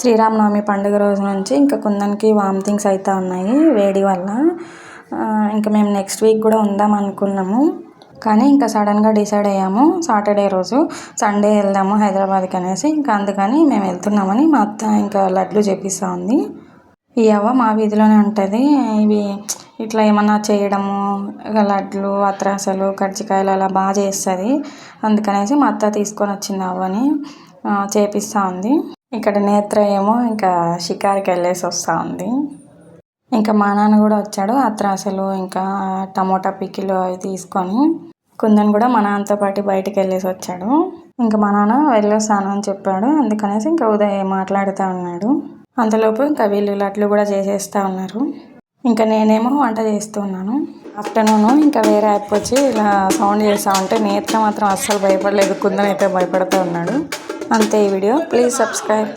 శ్రీరామనవమి పండుగ రోజు నుంచి ఇంకా కుందన్కి వామిటింగ్స్ అవుతూ ఉన్నాయి వేడి వల్ల. ఇంకా మేము నెక్స్ట్ వీక్ కూడా ఉందాం అనుకున్నాము, కానీ ఇంకా సడన్గా డిసైడ్ అయ్యాము సాటర్డే రోజు సండే వెళ్దాము హైదరాబాద్కి అనేసి. ఇంకా అందుకని మేము వెళ్తున్నామని మా అత్త ఇంకా లడ్లు చేపిస్తూ ఉంది. ఈ అవ్వ మా వీధిలోనే ఉంటుంది. ఇవి ఇట్లా ఏమన్నా చేయడము, లడ్లు, అత్రాసలు, కజ్జికాయలు అలా బాగా చేస్తుంది. అందుకనేసి మా అత్త తీసుకొని వచ్చింది అవ్వని చేపిస్తూ ఉంది. ఇక్కడ నేత్ర ఏమో ఇంకా షికార్కి వెళ్ళేసి వస్తూ ఉంది. ఇంకా మా నాన్న కూడా వచ్చాడు అత్రాసలు ఇంకా టమోటా పికిలు అవి తీసుకొని. కుందన్ కూడా మా నాన్నతో పాటు బయటికి వెళ్ళేసి వచ్చాడు. ఇంకా మా నాన్న వెళ్ళొస్తాను అని చెప్పాడు, అందుకనేసి ఇంకా ఉదయం మాట్లాడుతూ ఉన్నాడు. అంతలోపు ఇంకా వీళ్ళు లడ్లు కూడా చేసేస్తూ ఉన్నారు. ఇంకా నేనేమో వంట చేస్తూ ఉన్నాను. ఆఫ్టర్నూన్ ఇంకా వేరే యాప్ వచ్చి ఇలా సౌండ్ చేస్తూ ఉంటే నేత్ర మాత్రం అస్సలు భయపడలేదు, కుందన్ అయితే భయపడుతూ ఉన్నాడు. అంతే ఈ వీడియో. Please subscribe.